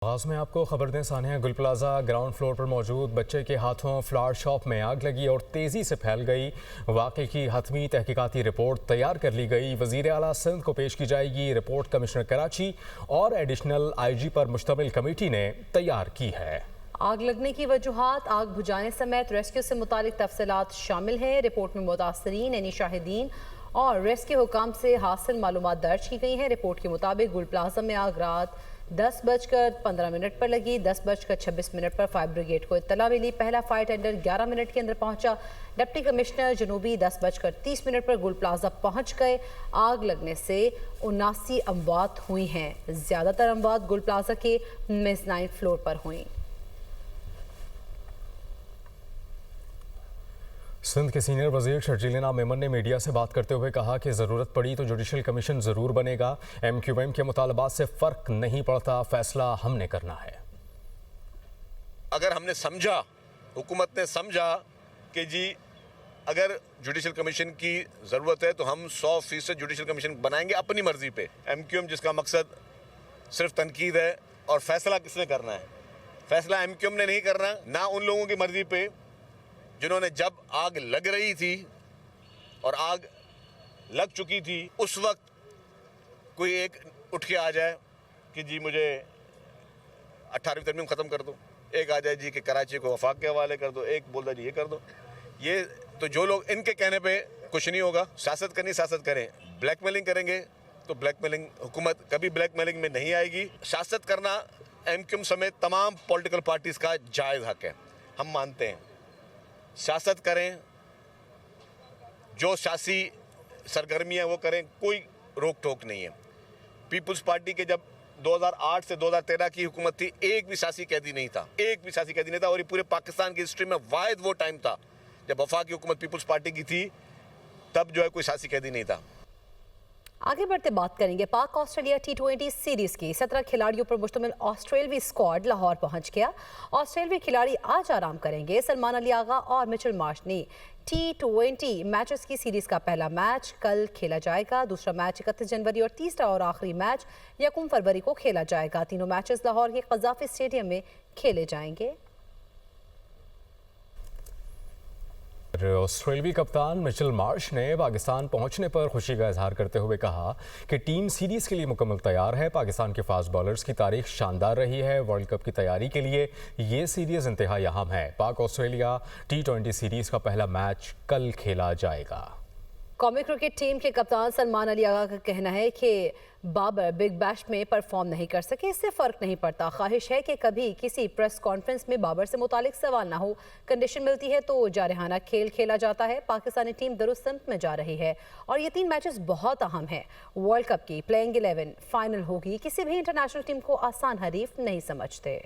आगाज़ में आपको खबर दें, सानिया गुल प्लाजा ग्राउंड फ्लोर पर मौजूद बच्चे के हाथों फ्लावर शॉप में आग लगी और तेज़ी से फैल गई। वाक़े की हतमी तहकीकाती रिपोर्ट तैयार कर ली गई। वज़ीर आला सिंध को पेश की जाएगी। रिपोर्ट कमिश्नर कराची और एडिशनल IG पर मुश्तमिल कमेटी ने तैयार की है। आग लगने की वजूहात, आग बुझाने समेत रेस्क्यू से मुतालिक तफसीलात शामिल हैं। रिपोर्ट में मुतासरीन, यानी शाहिदीन और रेस्क्यू हुकाम से हासिल मालूमात दर्ज की गई हैं। रिपोर्ट के मुताबिक गुल प्लाजा में आग रात 10:15 पर लगी। 10:26 पर फायर ब्रिगेड को इत्तला मिली। पहला फायर टेंडर 11 मिनट के अंदर पहुंचा। डिप्टी कमिश्नर जनूबी 10:30 पर गुल प्लाजा पहुंच गए। आग लगने से 79 अमवात हुई हैं। ज़्यादातर अमवात गुल प्लाजा के मेज़नाइन फ्लोर पर हुई। सिंध के सीनियर वजीर शर्जीलिना मेमन ने मीडिया से बात करते हुए कहा कि ज़रूरत पड़ी तो जुडिशल कमीशन ज़रूर बनेगा। MQM के मुतालबात से फ़र्क नहीं पड़ता, फैसला हमने करना है। अगर हमने समझा, हुकूमत ने समझा कि जी अगर जुडिशल कमीशन की ज़रूरत है तो हम 100% जुडिशल कमीशन बनाएंगे अपनी मर्ज़ी पे। MQM जिसका मकसद सिर्फ तनकीद है, और फैसला किसने करना है? फैसला MQM ने नहीं करना, ना उन लोगों की मर्ज़ी पे जिन्होंने जब आग लग रही थी और आग लग चुकी थी उस वक्त कोई एक उठ के आ जाए कि जी मुझे 18वीं तरमीम ख़त्म कर दो, एक आ जाए जी कि कराची को वफाक के हवाले कर दो, एक बोल जी ये कर दो। ये तो जो लोग इनके कहने पे कुछ नहीं होगा। सियासत करनी सियासत करें, ब्लैकमेलिंग करेंगे तो ब्लैकमेलिंग, हुकूमत कभी ब्लैकमेलिंग में नहीं आएगी। सियासत करना MQM समेत तमाम पॉलिटिकल पार्टीज़ का जायज़ हक है, हम मानते हैं। सियासत करें, जो सियासी सरगर्मियाँ वो करें, कोई रोक टोक नहीं है। पीपल्स पार्टी के जब 2008 से 2013 की हुकूमत थी, एक भी सियासी कैदी नहीं था, एक भी सियासी कैदी नहीं था। और ये पूरे पाकिस्तान की हिस्ट्री में वाहिद वो टाइम था जब वफाक की हुकूमत पीपल्स पार्टी की थी, तब जो है कोई सियासी कैदी नहीं था। आगे बढ़ते बात करेंगे पाक ऑस्ट्रेलिया T20 सीरीज की। 17 खिलाड़ियों पर मुश्तमिल ऑस्ट्रेलवी स्क्वाड लाहौर पहुंच गया। ऑस्ट्रेलवी खिलाड़ी आज आराम करेंगे। सलमान अली आगा और मिचेल मार्श ने T20 मैचेस की सीरीज का पहला मैच कल खेला जाएगा। दूसरा मैच 31 जनवरी और तीसरा और आखिरी मैच 1 फरवरी को खेला जाएगा। तीनों मैचेस लाहौर के कज़ाफी स्टेडियम में खेले जाएंगे। ऑस्ट्रेलियाई कप्तान मिचेल मार्श ने पाकिस्तान पहुंचने पर खुशी का इजहार करते हुए कहा कि टीम सीरीज के लिए मुकम्मल तैयार है। पाकिस्तान के फास्ट बॉलर्स की तारीख शानदार रही है। वर्ल्ड कप की तैयारी के लिए ये सीरीज इंतहाई अहम है। पाक ऑस्ट्रेलिया T20 सीरीज का पहला मैच कल खेला जाएगा। कौमी क्रिकेट टीम के कप्तान सलमान अली आगा का कहना है कि बाबर बिग बैश में परफॉर्म नहीं कर सके, इससे फ़र्क नहीं पड़ता। ख्वाहिश है कि कभी किसी प्रेस कॉन्फ्रेंस में बाबर से मुतालिक सवाल ना हो। कंडीशन मिलती है तो जारहाना खेल खेला जाता है। पाकिस्तानी टीम दुरुस्त सिमत में जा रही है और ये 3 मैचेस बहुत अहम है। वर्ल्ड कप की प्लेइंग 11 फाइनल होगी। किसी भी इंटरनेशनल टीम को आसान हरीफ नहीं समझते।